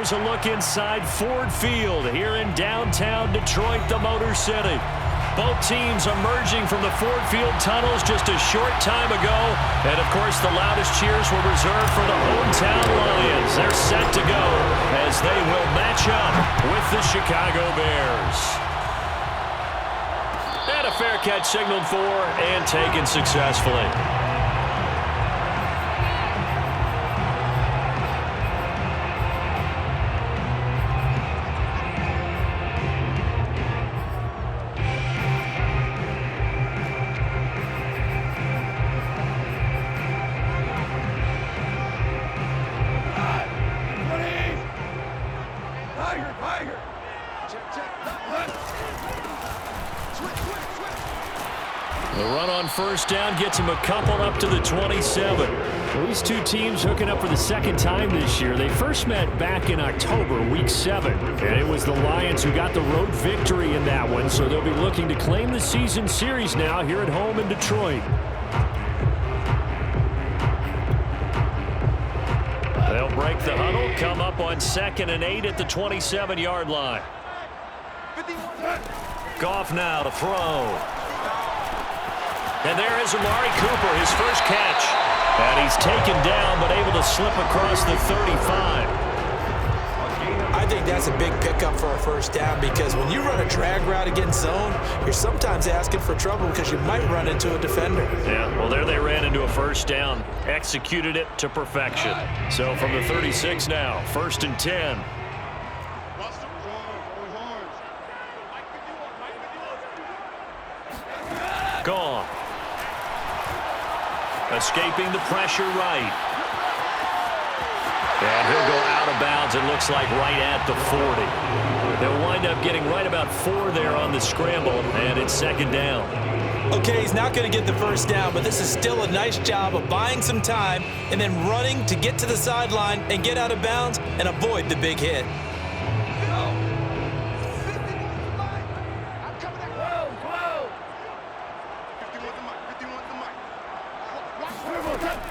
here's a look inside Ford Field here in downtown Detroit, the Motor City. Both teams emerging from the Ford Field tunnels just a short time ago. And, of course, the loudest cheers were reserved for the hometown Lions. They're set to go as they will match up with the Chicago Bears. And a fair catch signaled for and taken successfully. The run on first down gets him a couple up to the 27. These two teams hooking up for the second time this year. They first met back in October, week 7. And it was the Lions who got the road victory in that one, so they'll be looking to claim the season series now here at home in Detroit. They'll break the huddle, come up on 2nd and 8 at the 27-yard line. Goff now to throw. And there is Amari Cooper, his first catch. And he's taken down, but able to slip across the 35. I think that's a big pickup for a first down because when you run a drag route against zone, you're sometimes asking for trouble because you might run into a defender. Yeah, well, there they ran into a first down. Executed it to perfection. So from the 36 now, 1st and 10. Gone. Escaping the pressure right. And he'll go out of bounds, it looks like, right at the 40. They'll wind up getting right about 4 there on the scramble, and it's 2nd down. Okay, he's not going to get the first down, but this is still a nice job of buying some time and then running to get to the sideline and get out of bounds and avoid the big hit.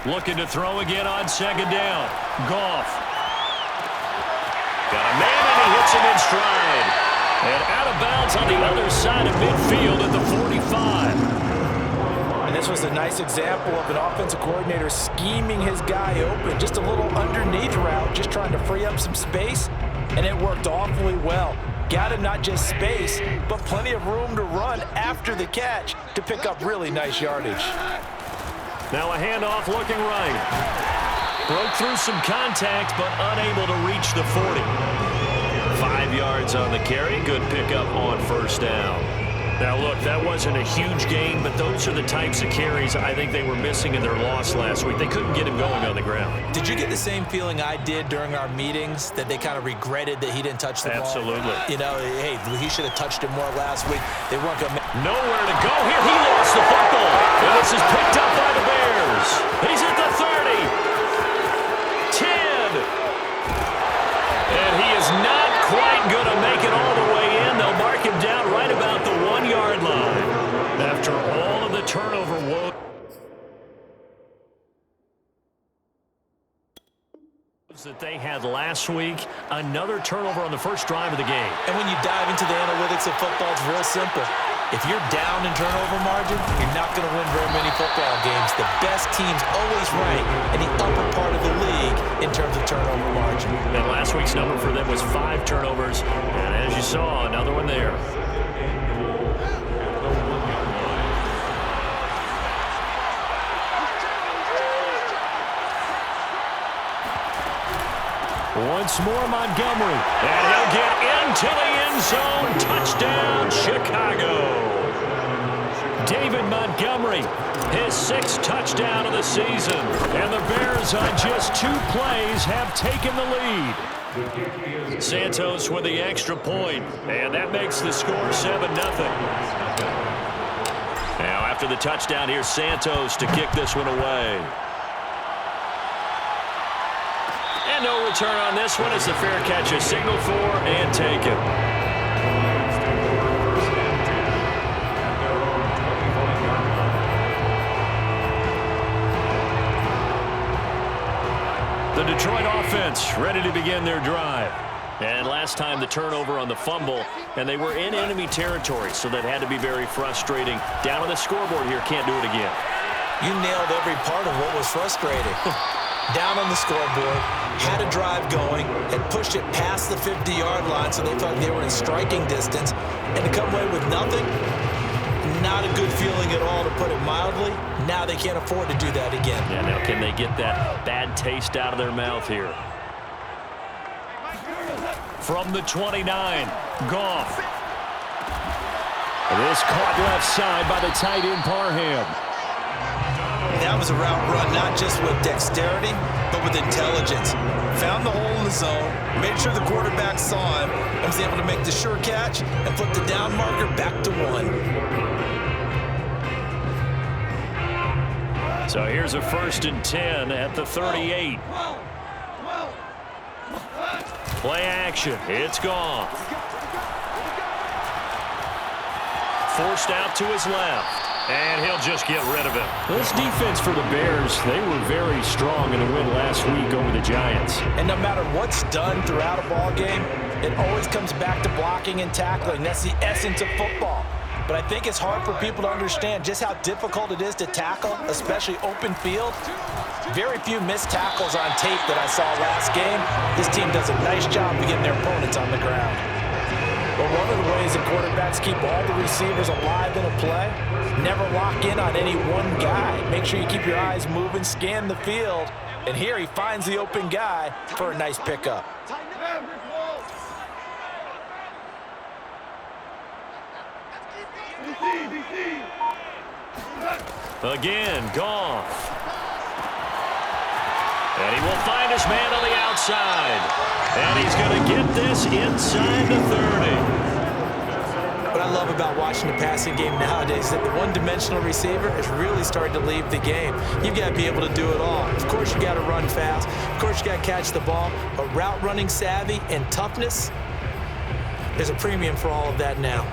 Looking to throw again on 2nd down. Goff. Got a man, and he hits him in stride. And out of bounds on the other side of midfield at the 45. And this was a nice example of an offensive coordinator scheming his guy open. Just a little underneath route, just trying to free up some space, and it worked awfully well. Got him not just space, but plenty of room to run after the catch to pick up really nice yardage. Now a handoff looking right. Broke through some contact, but unable to reach the 40. 5 yards on the carry. Good pickup on first down. Now, look, that wasn't a huge gain, but those are the types of carries I think they were missing in their loss last week. They couldn't get him going on the ground. Did you get the same feeling I did during our meetings, that they kind of regretted that he didn't touch the ball? Absolutely. You know, hey, he should have touched it more last week. They weren't going to... Nowhere to go here. He lost the football. And this is picked up by the Bears. He's at the 30. 10. And he is not quite going to make it all the way in. They'll mark him down right about the 1-yard line. After all of the turnover woes that they had last week, another turnover on the first drive of the game. And when you dive into the analytics of football, it's real simple. If you're down in turnover margin, you're not going to win very many football games. The best teams always rank in the upper part of the league in terms of turnover margin. And last week's number for them was 5 turnovers. And as you saw, another one there. Once more, Montgomery. And he'll get into the end zone. Touchdown, Chicago. David Montgomery, his 6th touchdown of the season. And the Bears, on just 2 plays, have taken the lead. Santos with the extra point, and that makes the score 7-0. Now, after the touchdown, here's Santos to kick this one away. And no return on this one as the fair catch is signaled for and taken. The The Detroit offense ready to begin their drive. And last time the turnover on the fumble, and they were in enemy territory, so that had to be very frustrating. Down on the scoreboard here, can't do it again. You nailed every part of what was frustrating. Down on the scoreboard, had a drive going, had pushed it past the 50-yard line so they thought they were in striking distance, and to come away with nothing, not a good feeling at all, to put it mildly. Now they can't afford to do that again. Yeah, now can they get that bad taste out of their mouth here? From the 29, Goff. This caught left side by the tight end, Parham. That was a route run, not just with dexterity, but with intelligence. Found the hole in the zone, made sure the quarterback saw him, and was able to make the sure catch and flip the down marker back to 1. So here's a 1st and 10 at the 38. Play action. It's gone. Forced out to his left. And he'll just get rid of it. This defense for the Bears, they were very strong in the win last week over the Giants. And no matter what's done throughout a ball game, it always comes back to blocking and tackling. That's the essence of football. But I think it's hard for people to understand just how difficult it is to tackle, especially open field. Very few missed tackles on tape that I saw last game. This team does a nice job of getting their opponents on the ground. But one of the ways that quarterbacks keep all the receivers alive in a play, never lock in on any one guy. Make sure you keep your eyes moving, scan the field. And here he finds the open guy for a nice pickup. Again, Goff. And he will find his man on the outside. And he's going to get this inside the 30. What I love about watching the passing game nowadays is that the one-dimensional receiver is really starting to leave the game. You've got to be able to do it all. Of course, you got to run fast. Of course, you got to catch the ball. But route running savvy and toughness, there's a premium for all of that now.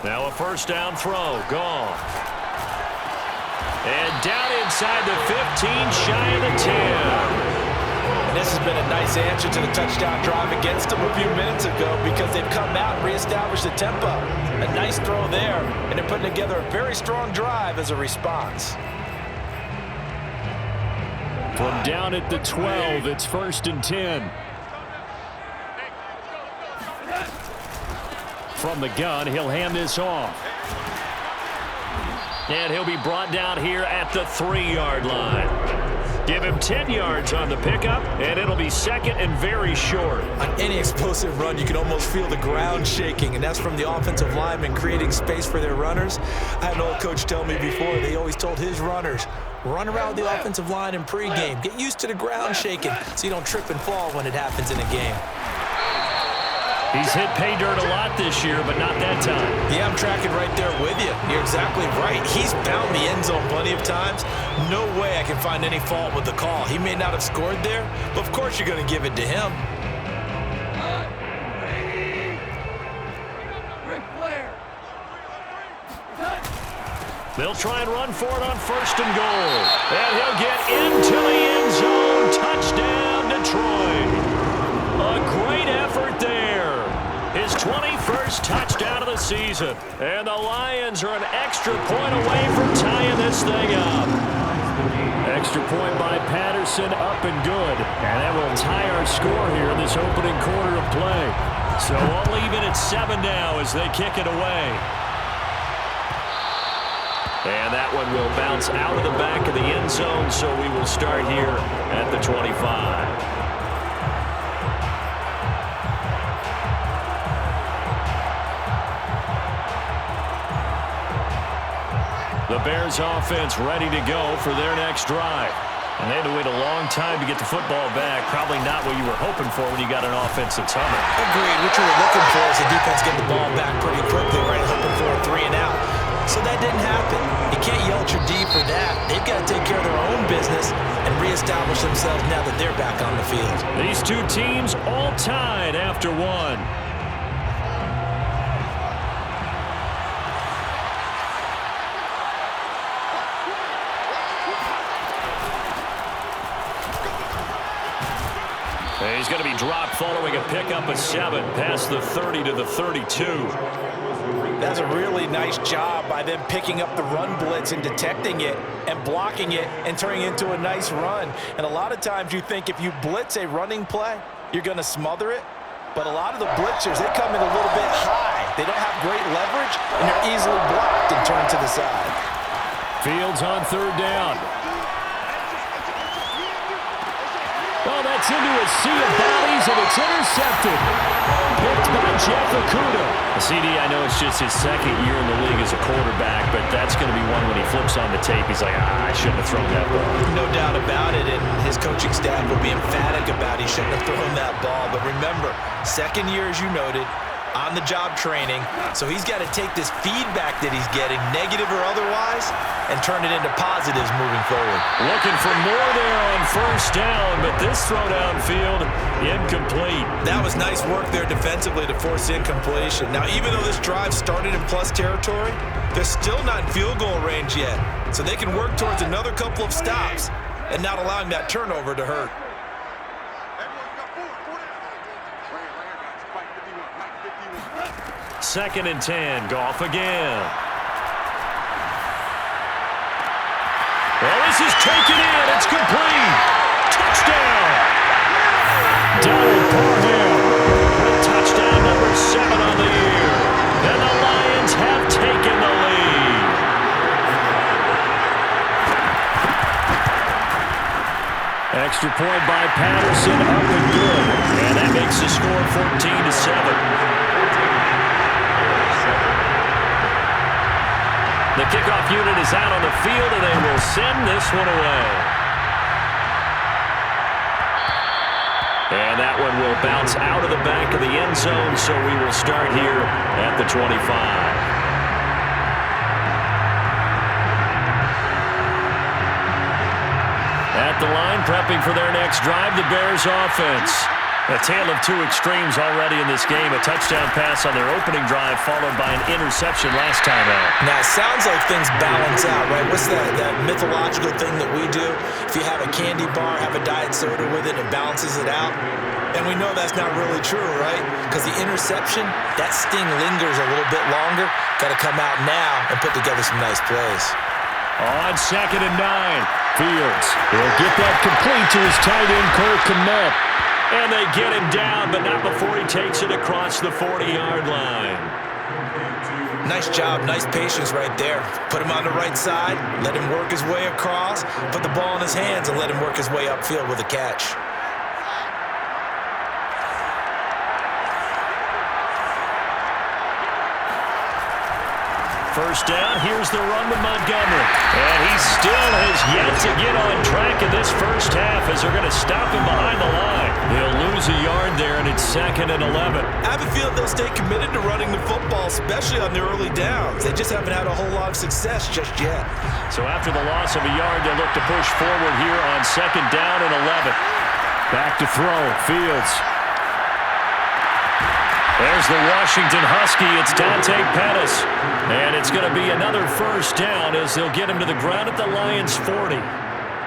Now a 1st down throw. Goff. And down inside the 15, shy of the 10. And this has been a nice answer to the touchdown drive against them a few minutes ago because they've come out and reestablished the tempo. A nice throw there, and they're putting together a very strong drive as a response. From down at the 12, it's 1st and 10. From the gun, he'll hand this off. And he'll be brought down here at the 3-yard line. Give him 10 yards on the pickup, and it'll be 2nd and very short. On any explosive run, you can almost feel the ground shaking, and that's from the offensive linemen creating space for their runners. I had an old coach tell me before, they always told his runners, run around the offensive line in pregame. Get used to the ground shaking so you don't trip and fall when it happens in a game. He's hit pay dirt a lot this year, but not that time. Yeah, I'm tracking right there with you. You're exactly right. He's found the end zone plenty of times. No way I can find any fault with the call. He may not have scored there, but of course you're going to give it to him. They'll try and run for it on 1st and goal. And he'll get into the end zone. Touchdown, Detroit. A great effort there. His 21st touchdown of the season. And the Lions are an extra point away from tying this thing up. Extra point by Patterson, up and good. And that will tie our score here in this opening quarter of play. So we'll leave it at 7 now as they kick it away. And that one will bounce out of the back of the end zone, so we will start here at the 25. The Bears offense ready to go for their next drive. And they had to wait a long time to get the football back. Probably not what you were hoping for when you got an offense that's humming. Agreed. What you were looking for is the defense getting the ball back pretty quickly, right? Hoping for a 3 and out. So that didn't happen. You can't yell at your D for that. They've got to take care of their own business and reestablish themselves now that they're back on the field. These two teams all tied after one. And he's going to be dropped following a pickup of 7 past the 30 to the 32. That's a really nice job by them picking up the run blitz and detecting it and blocking it and turning it into a nice run. And a lot of times you think if you blitz a running play, you're going to smother it. But a lot of the blitzers, they come in a little bit high. They don't have great leverage, and they're easily blocked and turned to the side. Fields on 3rd down. Oh, that's into a sea of bodies, and it's intercepted. Picked by Jeff Okudah. CD, I know it's just his 2nd year in the league as a quarterback, but that's going to be one when he flips on the tape. He's like, I shouldn't have thrown that ball. No doubt about it, and his coaching staff will be emphatic about he shouldn't have thrown that ball. But remember, 2nd year, as you noted, on-the-job training, so he's got to take this feedback that he's getting, negative or otherwise, and turn it into positives moving forward. Looking for more there on 1st down, but this throw downfield, incomplete. That was nice work there defensively to force incompletion. Now, even though this drive started in plus territory, they're still not in field goal range yet, so they can work towards another couple of stops and not allowing that turnover to hurt. 2nd and 10. Goff again. Well, this is taken in. It's complete. Touchdown. Donald Parham with touchdown number 7 on the year. And the Lions have taken the lead. Extra point by Patterson, up and good. And that makes the score 14-7. The kickoff unit is out on the field, and they will send this one away. And that one will bounce out of the back of the end zone, so we will start here at the 25. At the line, prepping for their next drive, the Bears offense. A tale of 2 extremes already in this game. A touchdown pass on their opening drive followed by an interception last time out. Now, it sounds like things balance out, right? What's that mythological thing that we do? If you have a candy bar, have a diet soda with it, it balances it out. And we know that's not really true, right? Because the interception, that sting lingers a little bit longer. Got to come out now and put together some nice plays. On 2nd and 9, Fields will get that complete to his tight end, Cole Kmet. And they get him down, but not before he takes it across the 40-yard line. Nice job, nice patience right there. Put him on the right side, let him work his way across, put the ball in his hands, and let him work his way upfield with a catch. First down, here's the run to Montgomery. And he still has yet to get on track in this first half as they're going to stop him behind the line. They'll lose a yard there, and it's 2nd and 11. I have a feeling they'll stay committed to running the football, especially on the early downs. They just haven't had a whole lot of success just yet. So after the loss of a yard, they'll look to push forward here on 2nd down and 11. Back to throw, Fields. There's the Washington Husky. It's Dante Pettis. And it's going to be another first down as they'll get him to the ground at the Lions' 40.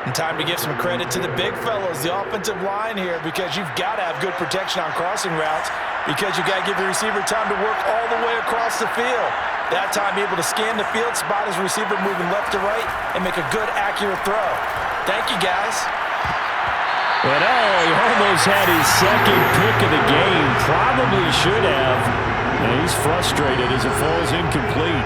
And time to give some credit to the big fellows, the offensive line here, because you've got to have good protection on crossing routes because you've got to give the receiver time to work all the way across the field. That time able to scan the field, spot his receiver moving left to right, and make a good, accurate throw. Thank you, guys. But he almost had his 2nd pick of the game. Probably should have. And he's frustrated as it falls incomplete.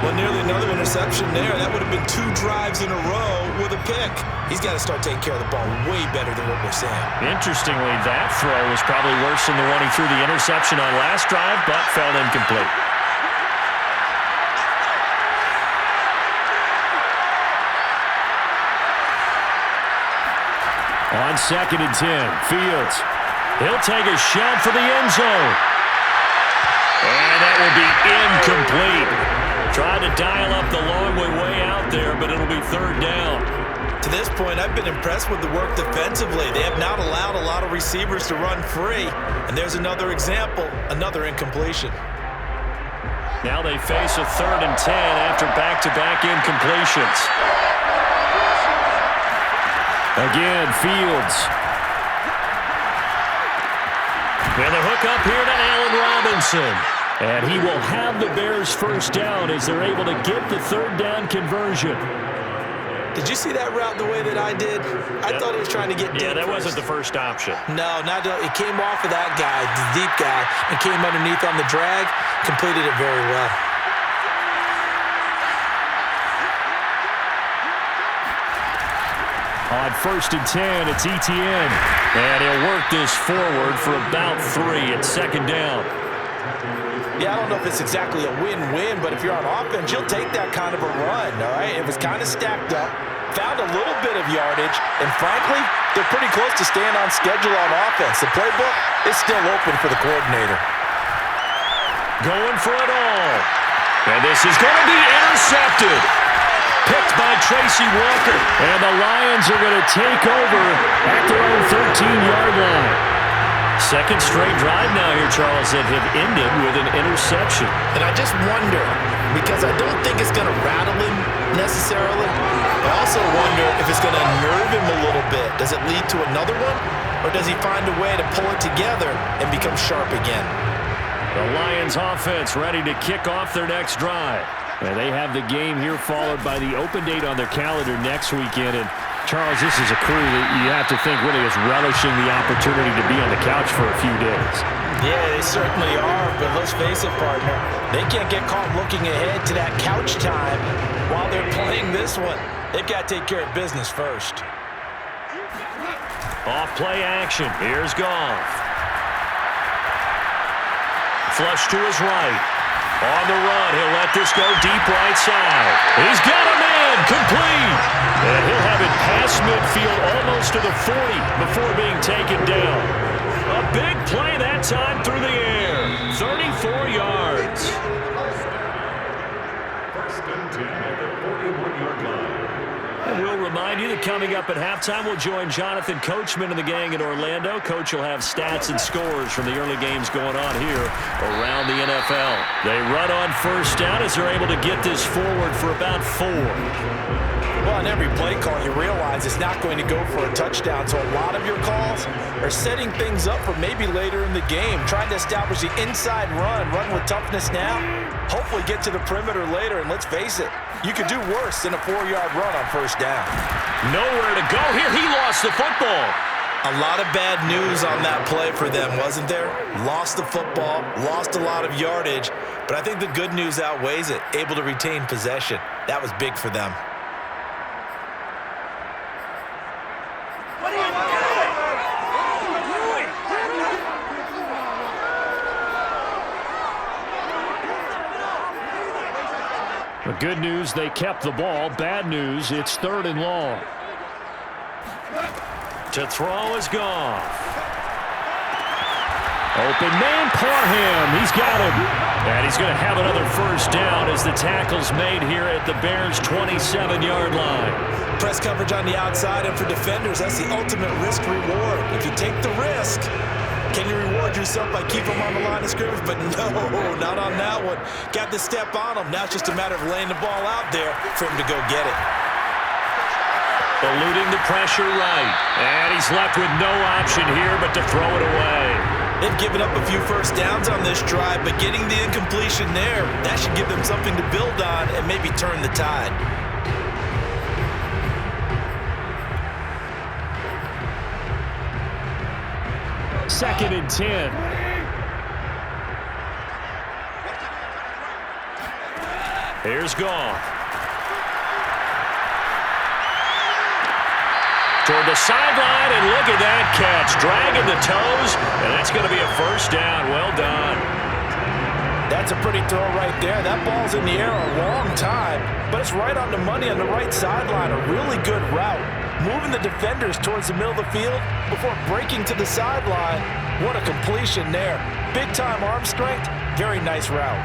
Well, nearly another interception there. That would have been 2 drives in a row with a pick. He's got to start taking care of the ball way better than what we're seeing. Interestingly, that throw was probably worse than the one he threw the interception on last drive, but fell incomplete. On 2nd and 10, Fields. He'll take a shot for the end zone. And that will be incomplete. Tried to dial up the long way out there, but it'll be 3rd down. To this point, I've been impressed with the work defensively. They have not allowed a lot of receivers to run free. And there's another example, another incompletion. Now they face a 3rd and 10 after back-to-back incompletions. Again, Fields. back up here to Allen Robinson. And he will have the Bears first down as they're able to get the third down conversion. Did you see that route the way that I did? I thought he was trying to get deep. Yeah, that first. wasn't the first option. No, it came off of that guy, the deep guy, and came underneath on the drag. Completed it very well. On 1st and 10, it's Etienne. And he'll work this forward for about 3 at second down. Yeah, I don't know if it's exactly a win-win, but if you're on offense, you'll take that kind of a run, all right? It was kind of stacked up, found a little bit of yardage, and frankly, they're pretty close to staying on schedule on offense. The playbook is still open for the coordinator. Going for it all. And this is going to be intercepted. Picked by Tracy Walker. And the Lions are going to take over at their own 13-yard line. Second straight drive now here, Charles, that have ended with an interception. And I just wonder, because I don't think it's going to rattle him necessarily, I also wonder if it's going to unnerve him a little bit. Does it lead to another one? Or does he find a way to pull it together and become sharp again? The Lions offense ready to kick off their next drive. And they have the game here followed by the open date on their calendar next weekend. And Charles, this is a crew that you have to think really is relishing the opportunity to be on the couch for a few days. Yeah, they certainly are, but let's face it, partner. They can't get caught looking ahead to that couch time while they're playing this one. They've got to take care of business first. Off play action. Here's Goff. Flush to his right. On the run, he'll let this go deep right side. He's got a man, complete. And he'll have it past midfield almost to the 40 before being taken down. A big play that time through the air. 34 yards. First and 10 at the 41-yard line. And we'll remind you that coming up at halftime, we'll join Jonathan Coachman and the gang in Orlando. Coach will have stats and scores from the early games going on here around the NFL. They run on first down as they're able to get this forward for about 4. Well, on every play call, you realize it's not going to go for a touchdown, so a lot of your calls are setting things up for maybe later in the game, trying to establish the inside run with toughness now, hopefully get to the perimeter later, and let's face it, you could do worse than a 4-yard run on first down. Nowhere to go here. He lost the football. A lot of bad news on that play for them, wasn't there? Lost the football, lost a lot of yardage, but I think the good news outweighs it, able to retain possession. That was big for them. The good news, they kept the ball. Bad news, it's 3rd and long. To throw is Goff. Open man, Parham. He's got him. And he's going to have another first down as the tackle's made here at the Bears' 27-yard line. Press coverage on the outside, and for defenders, that's the ultimate risk-reward. If you take the risk, can you reward yourself by keeping them on the line of scrimmage? But no, not on that one. Got to step on him. Now it's just a matter of laying the ball out there for him to go get it. Eluding the pressure right. And he's left with no option here but to throw it away. They've given up a few first downs on this drive, but getting the incompletion there, that should give them something to build on and maybe turn the tide. Second and 10. Here's Goff. Toward the sideline, and look at that catch. Dragging the toes, and that's going to be a first down. Well done. That's a pretty throw right there. That ball's in the air a long time, but it's right on the money on the right sideline. A really good route. Moving the defenders towards the middle of the field before breaking to the sideline. What a completion there. Big-time arm strength. Very nice route.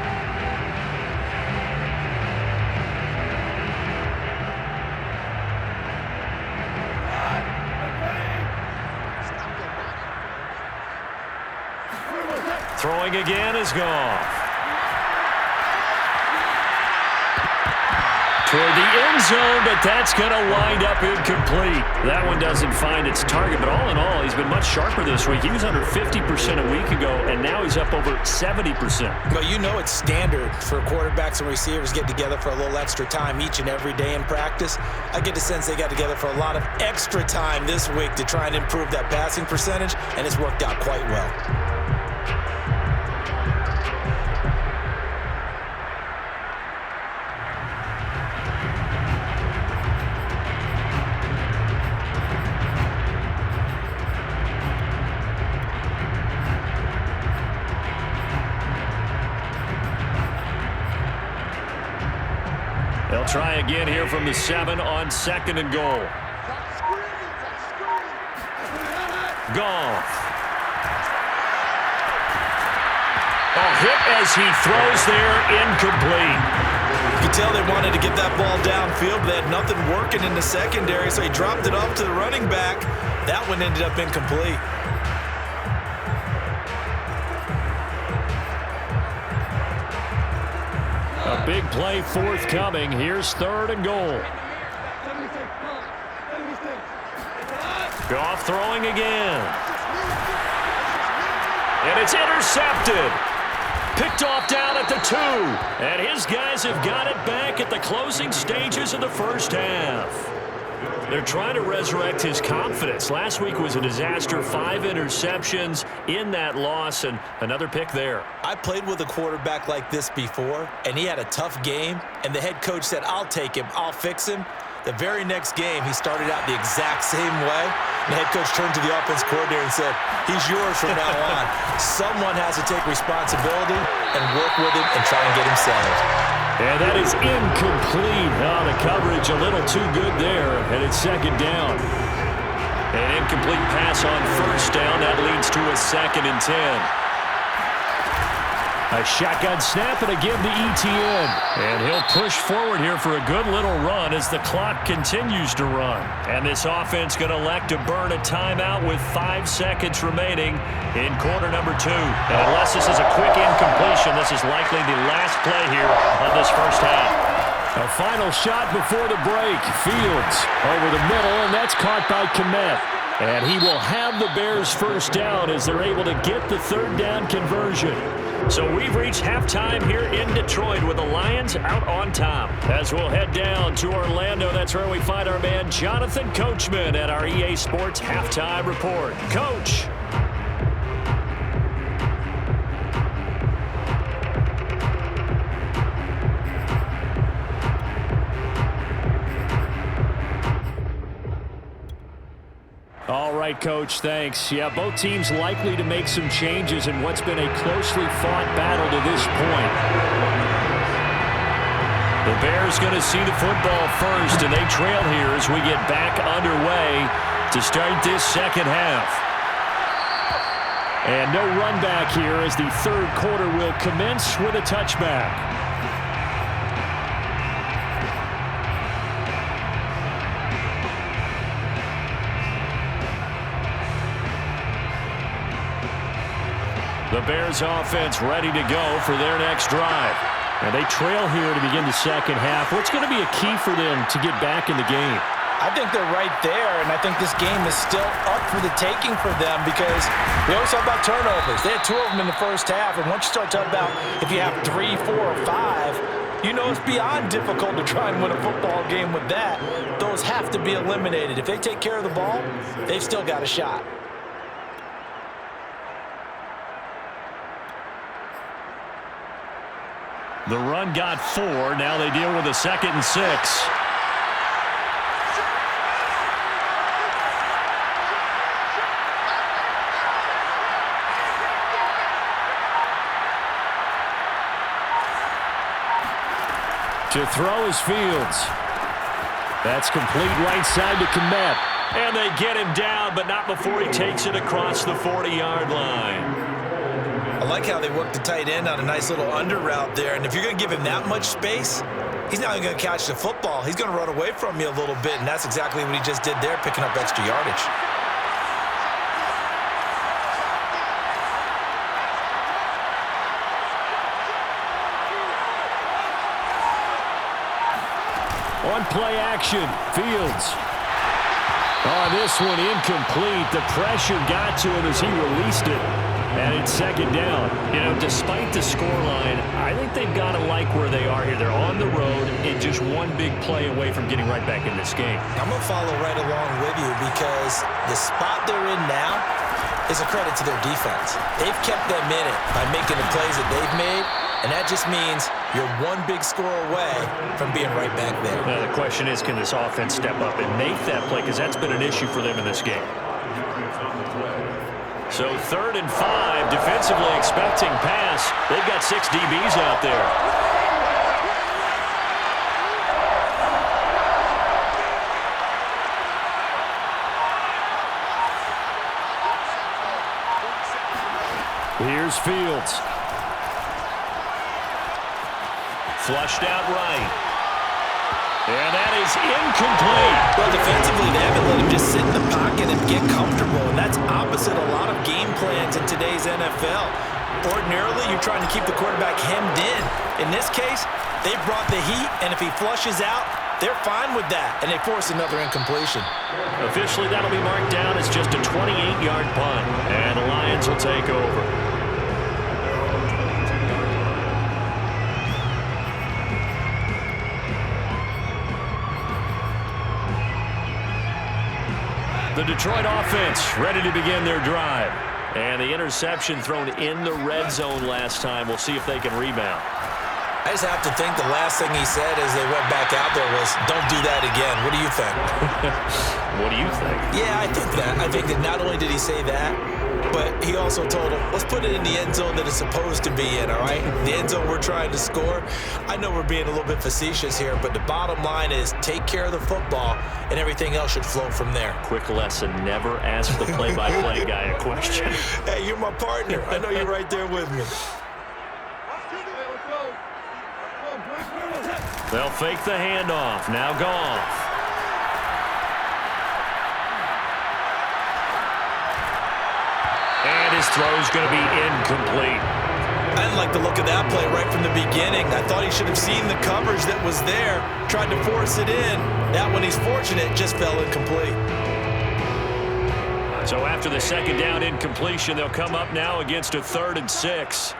Throwing again is Goff. toward the end zone, but that's going to wind up incomplete. That one doesn't find its target, but all in all, he's been much sharper this week. He was under 50% a week ago, and now he's up over 70%. Well, you know it's standard for quarterbacks and receivers get together for a little extra time each and every day in practice. I get the sense they got together for a lot of extra time this week to try and improve that passing percentage, and it's worked out quite well. They'll try again here from the 7 on 2nd and goal. Goff. A hit as he throws there, incomplete. You could tell they wanted to get that ball downfield, but they had nothing working in the secondary, so he dropped it off to the running back. That one ended up incomplete. A big play forthcoming. Here's 3rd and goal. Goff throwing again. And it's intercepted. Picked off down at the 2. And his guys have got it back at the closing stages of the first half. They're trying to resurrect his confidence. Last week was a disaster. 5 interceptions in that loss, and another pick there. I played with a quarterback like this before, and he had a tough game, and the head coach said, I'll take him, I'll fix him. The very next game, he started out the exact same way. The head coach turned to the offense coordinator and said, he's yours from now on. Someone has to take responsibility and work with him and try and get him settled. And that is incomplete. Oh, the coverage a little too good there, and it's 2nd down. An incomplete pass on 1st down. That leads to a 2nd and 10. A shotgun snap and a give to Etienne. And he'll push forward here for a good little run as the clock continues to run. And this offense going to elect to burn a timeout with 5 seconds remaining in quarter number 2. And unless this is a quick incompletion, this is likely the last play here of this first half. A final shot before the break. Fields over the middle, and that's caught by Kmet. And he will have the Bears first down as they're able to get the 3rd down conversion. So we've reached halftime here in Detroit with the Lions out on top. As we'll head down to Orlando, that's where we find our man Jonathan Coachman at our EA Sports Halftime Report. Coach. All right, Coach, thanks. Yeah, both teams likely to make some changes in what's been a closely fought battle to this point. The Bears going to see the football first, and they trail here as we get back underway to start this second half. And no run back here as the 3rd quarter will commence with a touchback. The Bears offense ready to go for their next drive. And they trail here to begin the second half. What's going to be a key for them to get back in the game? I think they're right there, and I think this game is still up for the taking for them because we always talk about turnovers. They had 2 of them in the first half, and once you start talking about if you have 3, 4, or 5, you know it's beyond difficult to try and win a football game with that. Those have to be eliminated. If they take care of the ball, they've still got a shot. The run got 4. Now they deal with a 2nd and 6. To throw is Fields. That's complete right side to Kmet. And they get him down, but not before he takes it across the 40-yard line. I like how they work the tight end on a nice little under route there. And if you're going to give him that much space, he's not even going to catch the football. He's going to run away from you a little bit, and that's exactly what he just did there, picking up extra yardage. play action. Fields. Oh, this one incomplete. The pressure got to him as he released it. And it's second down. You know, despite the scoreline, I think they've got to like where they are here. They're on the road and just one big play away from getting right back in this game. I'm going to follow right along with you because the spot they're in now is a credit to their defense. They've kept them in it by making the plays that they've made, and that just means you're one big score away from being right back there. Now, the question is, can this offense step up and make that play? Because that's been an issue for them in this game. So 3rd and 5, defensively expecting pass. They've got 6 DBs out there. Here's Fields. Flushed out right. And that is incomplete. Well, defensively, they haven't let him just sit in the pocket and get comfortable, and that's opposite a lot of game plans in today's NFL. Ordinarily, you're trying to keep the quarterback hemmed in. In this case, they brought the heat, and if he flushes out, they're fine with that, and they force another incompletion. Officially, that'll be marked down as just a 28-yard punt, and the Lions will take over. The Detroit offense ready to begin their drive. And the interception thrown in the red zone last time. We'll see if they can rebound. I just have to think the last thing he said as they went back out there was, don't do that again. What do you think? What do you think? Yeah, I think that. I think that not only did he say that, but he also told him, let's put it in the end zone that it's supposed to be in, all right? The end zone we're trying to score. I know we're being a little bit facetious here, but the bottom line is take care of the football, and everything else should flow from there. Quick lesson, never ask the play-by-play guy a question. Hey, you're my partner. I know you're right there with me. They'll fake the handoff. Now Goff. And his throw's going to be incomplete. I didn't like the look of that play right from the beginning. I thought he should have seen the coverage that was there, tried to force it in. That one, he's fortunate, just fell incomplete. So after the second down incompletion, they'll come up now against a 3rd and 6.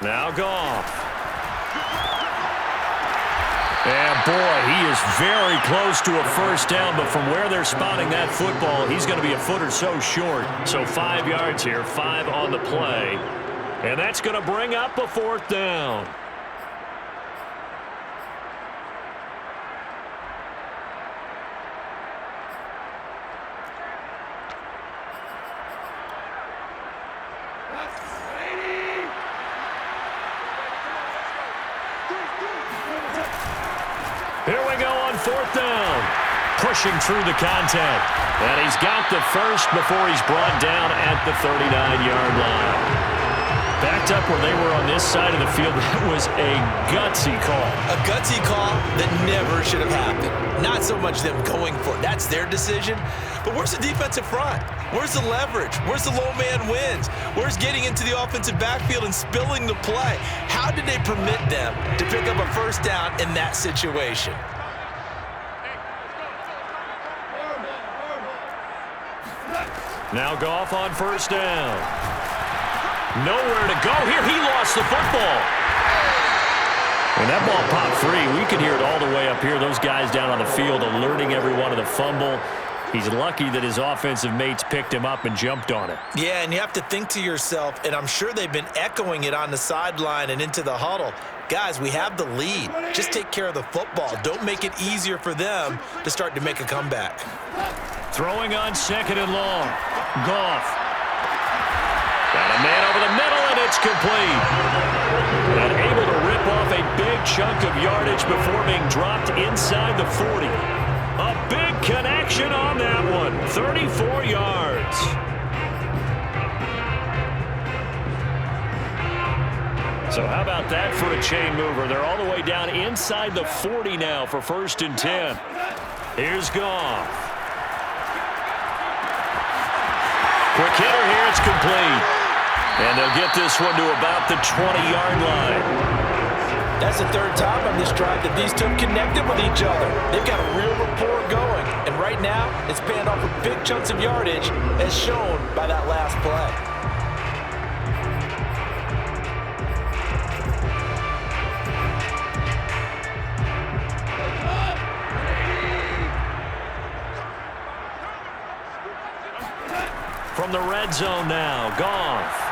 Now Goff. And boy, he is very close to a first down, but from where they're spotting that football, he's going to be a foot or so short. So 5 yards here, 5 on the play. And that's going to bring up a 4th down. Here we go on 4th down. Pushing through the contact. And he's got the first before he's brought down at the 39-yard line. Backed up where they were on this side of the field. That was a gutsy call. A gutsy call that never should have happened. Not so much them going for it. That's their decision. But where's the defensive front? Where's the leverage? Where's the low man wins? Where's getting into the offensive backfield and spilling the play? How did they permit them to pick up a first down in that situation? Now Goff on first down. Nowhere to go here. He lost the football. When that ball popped free, we could hear it all the way up here. Those guys down on the field alerting everyone of the fumble. He's lucky that his offensive mates picked him up and jumped on it. Yeah, and you have to think to yourself, and I'm sure they've been echoing it on the sideline and into the huddle. Guys, we have the lead. Just take care of the football. Don't make it easier for them to start to make a comeback. Throwing on 2nd and long. Goff. Got a man over the middle, and it's complete. And able to rip off a big chunk of yardage before being dropped inside the 40. A big connection on that one. 34 yards. So how about that for a chain mover? They're all the way down inside the 40 now for 1st and 10. Here's Goff. Quick hitter here, it's complete. And they'll get this one to about the 20-yard line. That's the third time on this drive that these two have connected with each other. They've got a real rapport going, and right now, it's paying off with big chunks of yardage, as shown by that last play. From the red zone now, Goff.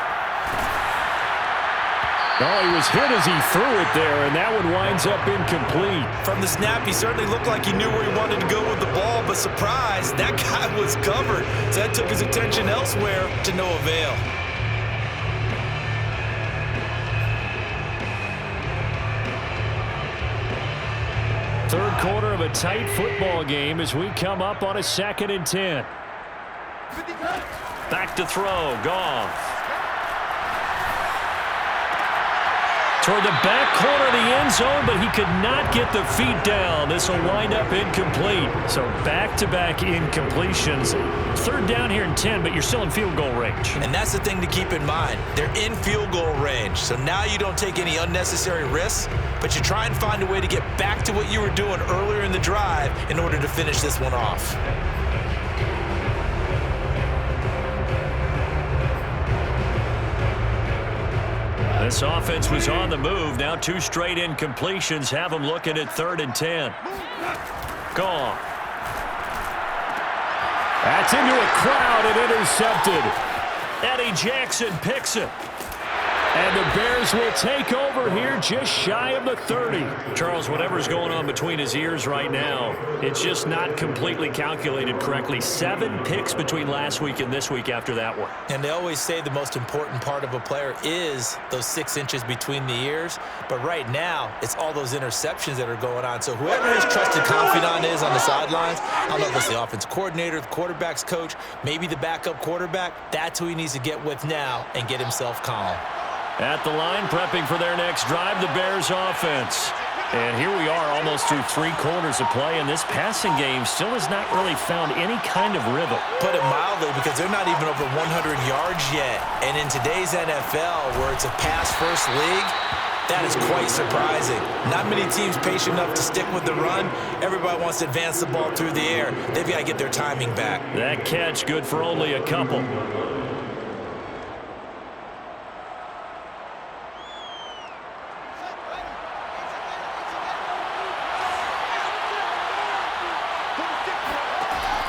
Oh, he was hit as he threw it there, and that one winds up incomplete. From the snap, he certainly looked like he knew where he wanted to go with the ball, but surprise, that guy was covered. So that took his attention elsewhere to no avail. Third quarter of a tight football game as we come up on a 2nd and 10. Back to throw, Goff. Toward the back corner of the end zone, but he could not get the feet down. This will wind up incomplete. So back-to-back incompletions. 3rd down here and 10, but you're still in field goal range. And that's the thing to keep in mind. They're in field goal range. So now you don't take any unnecessary risks, but you try and find a way to get back to what you were doing earlier in the drive in order to finish this one off. This offense was on the move. Now 2 straight incompletions have them looking at 3rd and 10. Goff. That's into a crowd and intercepted. Eddie Jackson picks it. And the Bears will take over here just shy of the 30. Charles, whatever's going on between his ears right now, it's just not completely calculated correctly. 7 picks between last week and this week after that one. And they always say the most important part of a player is those 6 inches between the ears. But right now, it's all those interceptions that are going on. So whoever his trusted confidant is on the sidelines, I don't know if it's the offense coordinator, the quarterback's coach, maybe the backup quarterback, that's who he needs to get with now and get himself calm. At the line, prepping for their next drive, the Bears offense. And here we are almost through 3 quarters of play, and this passing game still has not really found any kind of rhythm. Put it mildly, because they're not even over 100 yards yet. And in today's NFL, where it's a pass-first league, that is quite surprising. Not many teams patient enough to stick with the run. Everybody wants to advance the ball through the air. They've got to get their timing back. That catch good for only a couple.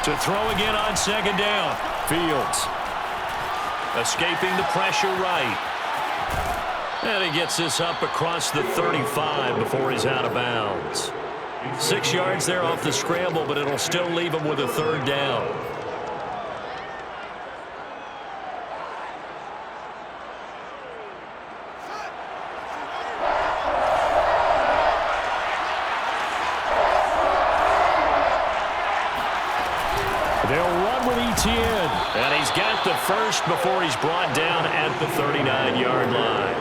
To throw again on 2nd down. Fields. Escaping the pressure right. And he gets this up across the 35 before he's out of bounds. 6 yards there off the scramble, but it'll still leave him with a 3rd down. They'll run with Etienne. And he's got the first before he's brought down at the 39-yard line.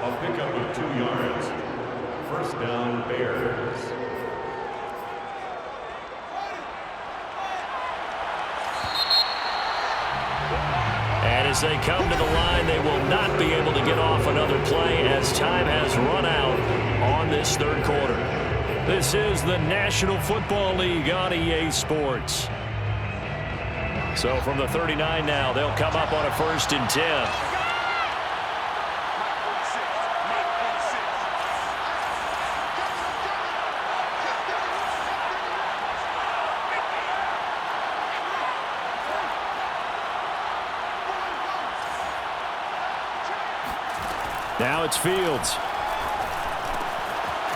A pickup of 2 yards. 1st down, Bears. And as they come to the line, they will not be able to get off another play as time has run out on this 3rd quarter. This is the National Football League on EA Sports. So from the 39 now, they'll come up on a 1st and 10. Now it's Fields.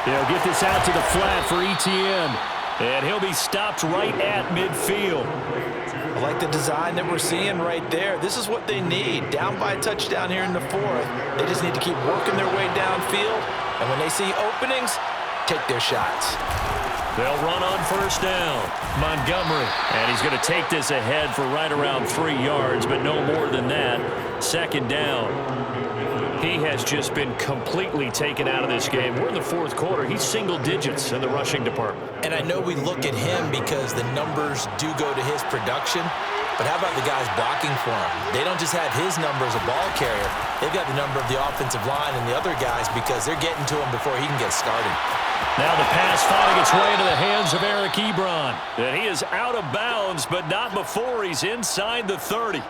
He'll get this out to the flat for Etienne. And he'll be stopped right at midfield. I like the design that we're seeing right there. This is what they need. Down by a touchdown here in the 4th. They just need to keep working their way downfield. And when they see openings, take their shots. They'll run on 1st down. Montgomery. And he's going to take this ahead for right around 3 yards, but no more than that. 2nd down. He has just been completely taken out of this game. We're in the 4th quarter. He's single digits in the rushing department. And I know we look at him because the numbers do go to his production, But how about the guys blocking for him? They don't just have his number as a ball carrier. They've got the number of the offensive line and the other guys because they're getting to him before he can get started. Now the pass finding its way into the hands of Eric Ebron. And he is out of bounds, but not before he's inside the 30.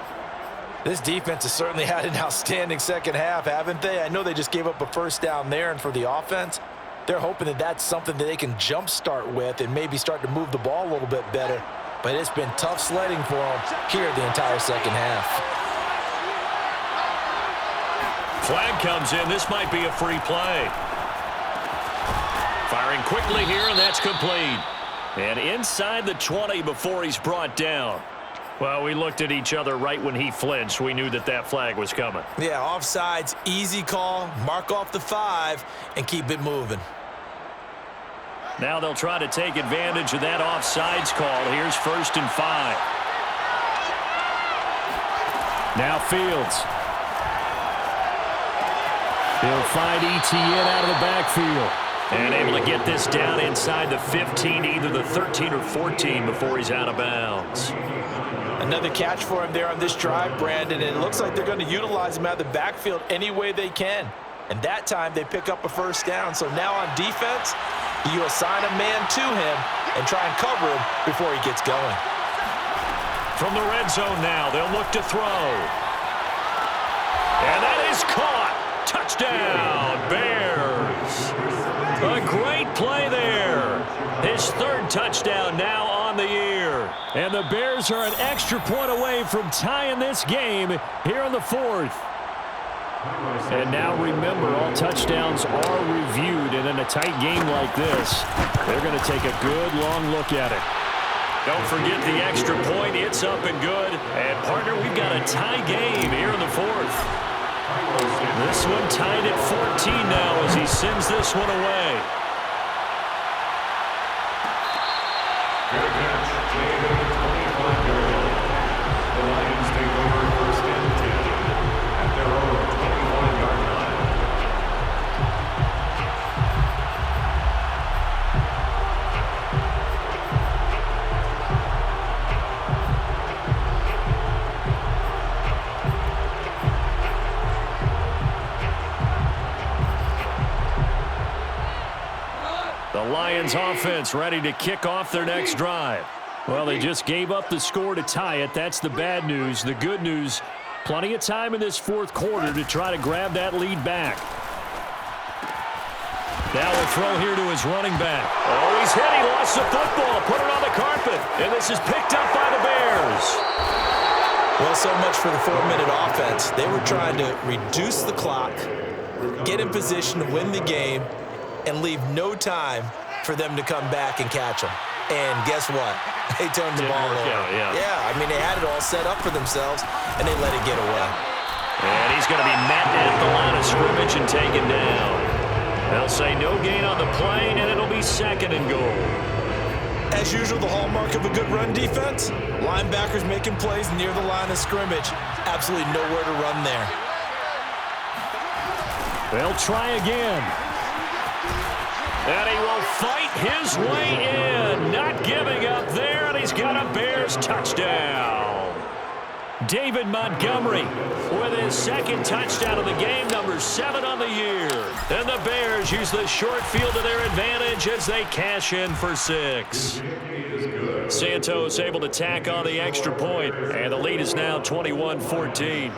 This defense has certainly had an outstanding second half, haven't they? I know they just gave up a first down there, and for the offense, they're hoping that that's something that they can jumpstart with and maybe start to move the ball a little bit better. But it's been tough sledding for them here the entire second half. Flag comes in. This might be a free play. Firing quickly here, and that's complete. And inside the 20 before he's brought down. Well, we looked at each other right when he flinched. We knew that that flag was coming. Yeah, offsides, easy call, mark off the 5, and keep it moving. Now they'll try to take advantage of that offsides call. Here's 1st and 5. Now Fields. He'll find ETN out of the backfield. And able to get this down inside the 15, either the 13 or 14 before he's out of bounds. Another catch for him there on this drive, Brandon, and it looks like they're going to utilize him out of the backfield any way they can. And that time they pick up a first down. So now on defense, you assign a man to him and try and cover him before he gets going. From the red zone now, they'll look to throw. And that is caught. Touchdown, Bears. A great play there. His 3rd touchdown now on the year. And the Bears are an extra point away from tying this game here in the 4th. And now remember, all touchdowns are reviewed, and in a tight game like this, they're going to take a good long look at it. Don't forget the extra point. It's up and good. And, partner, we've got a tie game here in the 4th. This one tied at 14 now as he sends this one away. Good catch. David, 25-yard line. The Lions take over 1st and 10 at their own 25-yard line. The Lions offense ready to kick off their next drive. Well, they just gave up the score to tie it. That's the bad news. The good news, plenty of time in this 4th quarter to try to grab that lead back. Now a throw here to his running back. Oh, he's hit. He lost the football. Put it on the carpet. And this is picked up by the Bears. Well, so much for the 4-minute offense. They were trying to reduce the clock, get in position to win the game, and leave no time for them to come back and catch them. And guess what? They turned the ball over. Yeah, I mean, they had it all set up for themselves, and they let it get away. And he's going to be met at the line of scrimmage and taken down. They'll say no gain on the play, and it'll be 2nd and goal. As usual, the hallmark of a good run defense, linebackers making plays near the line of scrimmage. Absolutely nowhere to run there. They'll try again. And he will fight his way in. Not giving up there, and he's got a Bears touchdown. David Montgomery with his 2nd touchdown of the game, number 7 on the year. And the Bears use the short field to their advantage as they cash in for 6. Santos able to tack on the extra point, and the lead is now 21-14.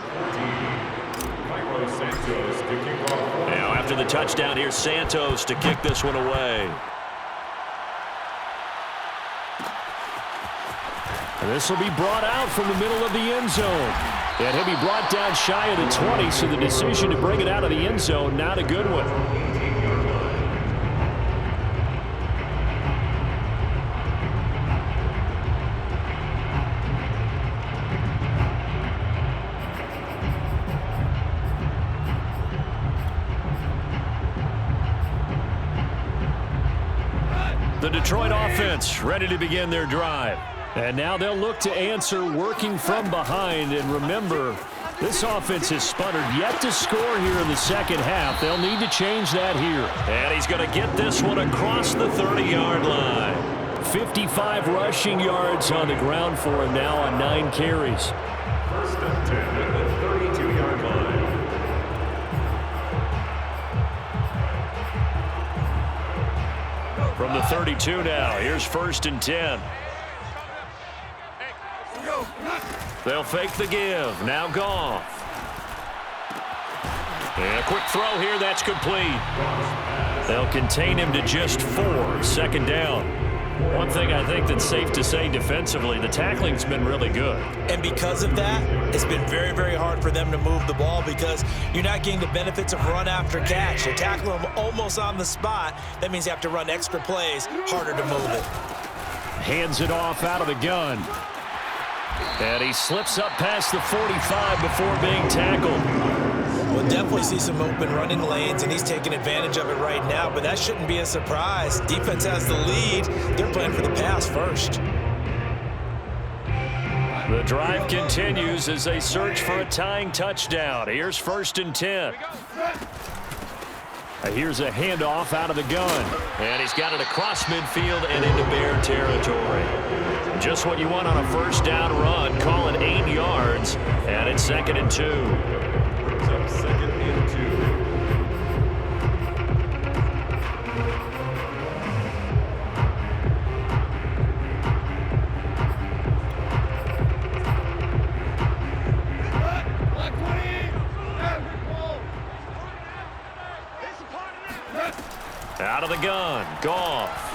Now after the touchdown, here's Santos to kick this one away. And this will be brought out from the middle of the end zone. And he'll be brought down shy of the 20, so the decision to bring it out of the end zone, not a good one. The Detroit offense ready to begin their drive. And now they'll look to answer working from behind. And remember, this offense has sputtered yet to score here in the second half. They'll need to change that here. And he's going to get this one across the 30-yard line. 55 rushing yards on the ground for him now on 9 carries. First and 10 at the 32-yard line. From the 32 now, here's first and 10. They'll fake the give. Now Goff. And a quick throw here. That's complete. They'll contain him to just 4. Second down. One thing I think that's safe to say defensively, the tackling's been really good. And because of that, it's been very, very hard for them to move the ball because you're not getting the benefits of run after catch. They're tackling them almost on the spot. That means you have to run extra plays, harder to move it. Hands it off out of the gun. And he slips up past the 45 before being tackled. We'll definitely see some open running lanes, and he's taking advantage of it right now, but that shouldn't be a surprise. Defense has the lead. They're playing for the pass first. The drive continues as they search for a tying touchdown. Here's first and 10. Here's a handoff out of the gun. And he's got it across midfield and into Bear territory. Just what you want on a first down run. Call it 8 yards. And it's second and 2. Brings up second and 2. Out of the gun. Goff.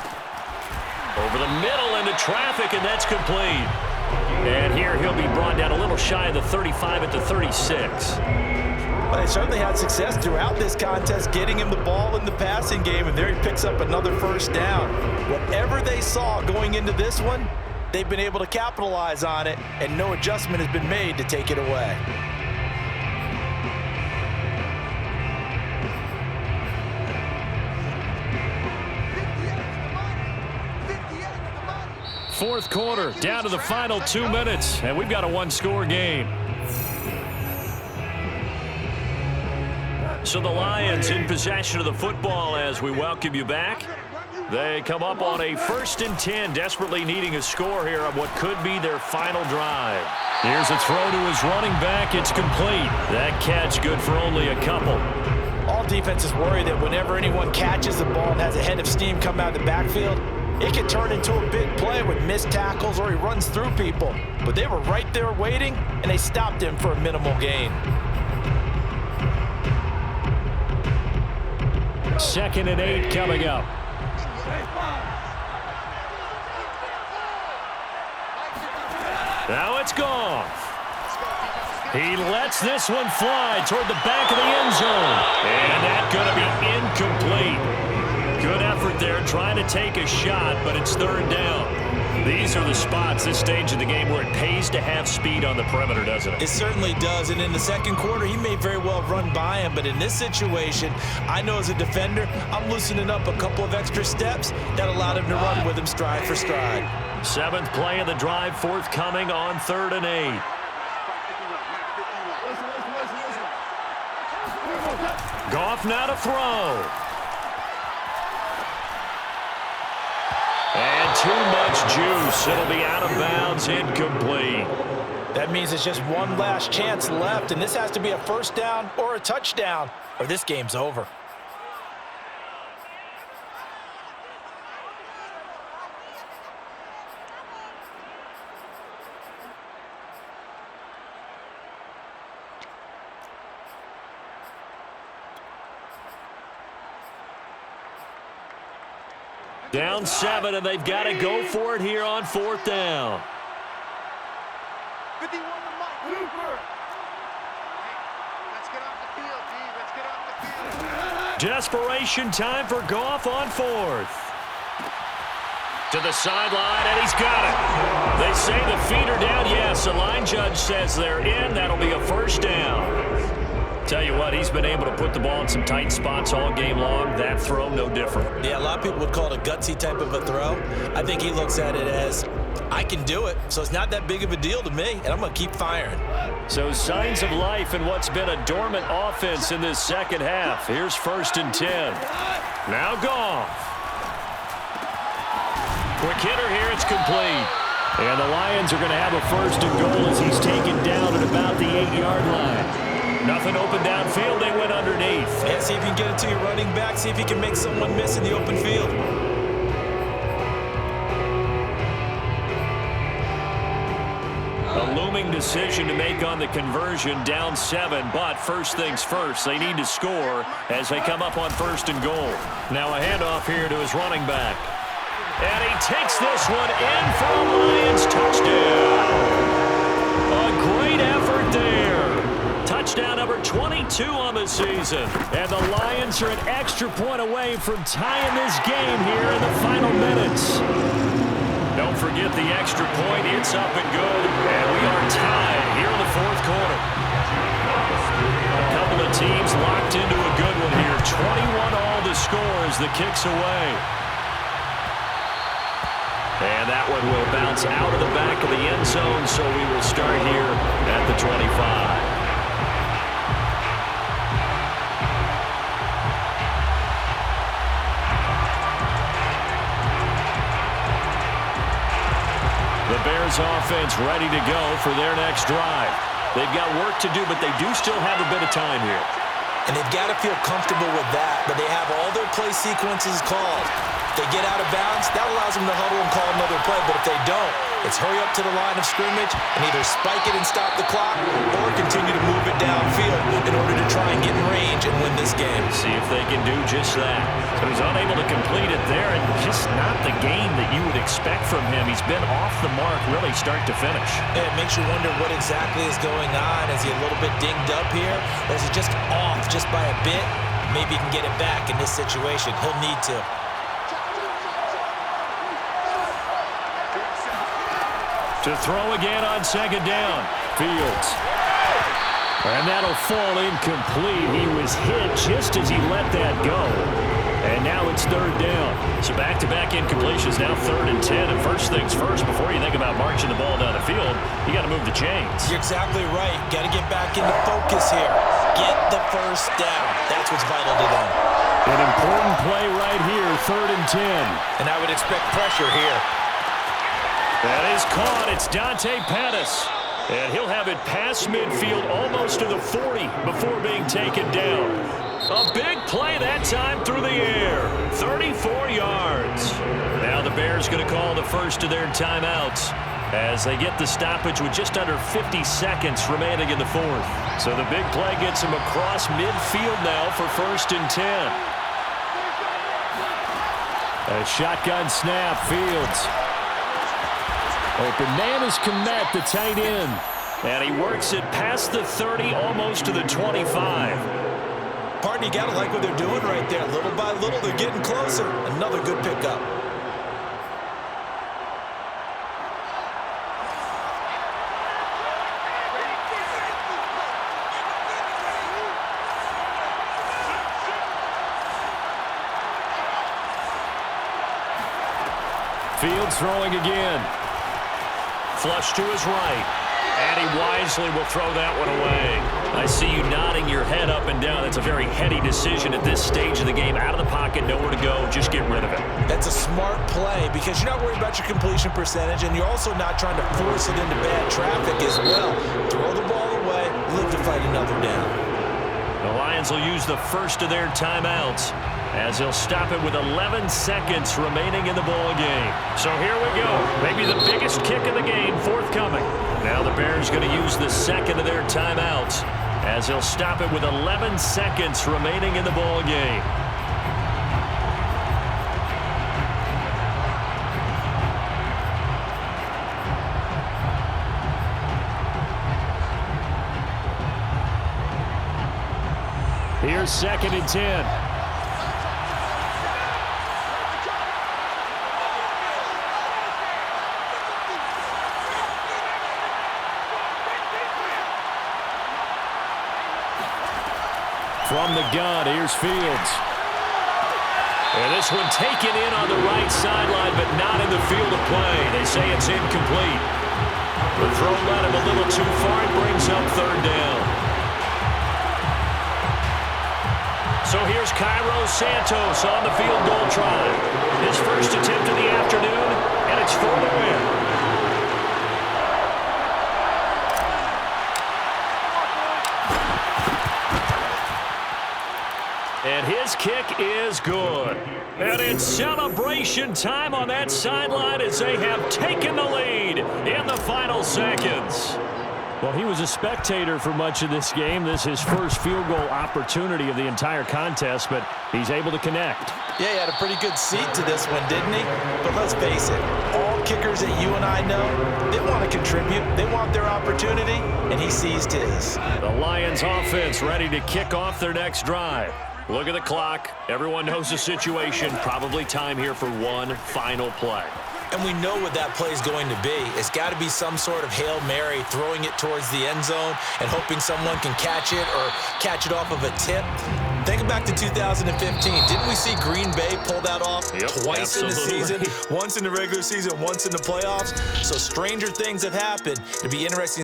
Over the middle into traffic, and that's complete. And here he'll be brought down a little shy of the 35 at the 36. But they certainly had success throughout this contest, getting him the ball in the passing game, and there he picks up another first down. Whatever they saw going into this one, they've been able to capitalize on it, and no adjustment has been made to take it away. Fourth quarter, down to the final 2 minutes, and we've got a one-score game. So the Lions in possession of the football as we welcome you back. They come up on a first and 10, desperately needing a score here on what could be their final drive. Here's a throw to his running back. It's complete. That catch good for only a couple. All defenses worry that whenever anyone catches the ball and has a head of steam come out of the backfield, it can turn into a big play with missed tackles or he runs through people. But they were right there waiting, and they stopped him for a minimal gain. Second and 8 coming up. Now it's Goff. He lets this one fly toward the back of the end zone. And that's going to be incomplete. Good effort there trying to take a shot, but it's third down. These are the spots, this stage of the game, where it pays to have speed on the perimeter, doesn't it? It certainly does, and in the second quarter, he may very well run by him, but in this situation, I know as a defender, I'm loosening up a couple of extra steps that allowed him to run with him stride for stride. 7th play of the drive, forthcoming on 3rd and 8. Goff now to throw. And too much juice. It'll be out of bounds, incomplete. That means it's just one last chance left, and this has to be a first down or a touchdown, or this game's over. Down 7, and they've got to go for it here on 4th down. 51 to Mike. Let's get off the field, D. Let's get off the field. Desperation time for Goff on 4th. To the sideline, and he's got it. They say the feet are down. Yes, the line judge says they're in. That'll be a first down. Tell you what, he's been able to put the ball in some tight spots all game long. That throw, no different. Yeah, a lot of people would call it a gutsy type of a throw. I think he looks at it as, I can do it, so it's not that big of a deal to me, and I'm going to keep firing. So signs of life in what's been a dormant offense in this second half. Here's 1st and 10. Now Goff. Quick hitter here. It's complete. And the Lions are going to have a first and goal as he's taken down at about the 8-yard line. Nothing open downfield. They went underneath. Yeah, see if you can get it to your running back. See if you can make someone miss in the open field. A looming decision to make on the conversion, down 7, but first things first, they need to score as they come up on first and goal. Now a handoff here to his running back. And he takes this one in for a Lions touchdown. A great effort there. Touchdown number 22 on the season. And the Lions are an extra point away from tying this game here in the final minutes. Don't forget the extra point. It's up and good. And we are tied here in the fourth quarter. A couple of teams locked into a good one here. 21 all the score as the kick's away. And that one will bounce out of the back of the end zone, so we will start here at the 25. The Bears offense ready to go for their next drive. They've got work to do, but they do still have a bit of time here. And they've got to feel comfortable with that, but they have all their play sequences called. If they get out of bounds, that allows them to huddle and call another play, but if they don't, it's hurry up to the line of scrimmage and either spike it and stop the clock or continue to move it downfield in order to try and get in range and win this game. See if they can do just that. So he's unable to complete it there, and just not the game that you would expect from him. He's been off the mark really start to finish. And it makes you wonder what exactly is going on. Is he a little bit dinged up here, or is he just off just by a bit? Maybe he can get it back in this situation. He'll need to. To throw again on second down. Fields. And that'll fall incomplete. He was hit just as he let that go. And now it's third down. So back-to-back incompletions, now 3rd and 10. And first things first, before you think about marching the ball down the field, you got to move the chains. You're exactly right. Got to get back into focus here. Get the first down. That's what's vital to them. An important play right here, 3rd and 10. And I would expect pressure here. That is caught. It's Dante Pettis. And he'll have it past midfield almost to the 40 before being taken down. A big play that time through the air. 34 yards. Now the Bears going to call the first of their timeouts as they get the stoppage with just under 50 seconds remaining in the fourth. So the big play gets them across midfield now for 1st and 10. A shotgun snap. Fields. Open man is Komet, the tight end. And he works it past the 30, almost to the 25. Pardon, you got to like what they're doing right there. Little by little, they're getting closer. Another good pickup. Fields throwing again. Flush to his right. And he wisely will throw that one away. I see you nodding your head up and down. That's a very heady decision at this stage of the game. Out of the pocket, nowhere to go. Just get rid of it. That's a smart play because you're not worried about your completion percentage, and you're also not trying to force it into bad traffic as well. Throw the ball away, live to fight another down. The Lions will use the first of their timeouts as they'll stop it with 11 seconds remaining in the ball game. So here we go. Maybe the biggest kick of the game forthcoming. Now the Bears going to use the second of their timeouts as they'll stop it with 11 seconds remaining in the ball game. Here's 2nd and 10. From the gun, here's Fields. And this one taken in on the right sideline, but not in the field of play. They say it's incomplete. The throw led him a little too far. It brings up 3rd down. So here's Cairo Santos on the field goal try. His first attempt of the afternoon, and it's for the win. And his kick is good. And it's celebration time on that sideline as they have taken the lead in the final seconds. Well, he was a spectator for much of this game. This is his first field goal opportunity of the entire contest, but he's able to connect. Yeah, he had a pretty good seat to this one, didn't he? But let's face it, all kickers that you and I know, they want to contribute. They want their opportunity, and he seized his. The Lions offense ready to kick off their next drive. Look at the clock. Everyone knows the situation. Probably time here for one final play. And we know what that play is going to be. It's got to be some sort of Hail Mary, throwing it towards the end zone and hoping someone can catch it or catch it off of a tip. Think back to 2015. Didn't we see Green Bay pull that off twice in the season? Once in the regular season, once in the playoffs. So stranger things have happened. It'll be interesting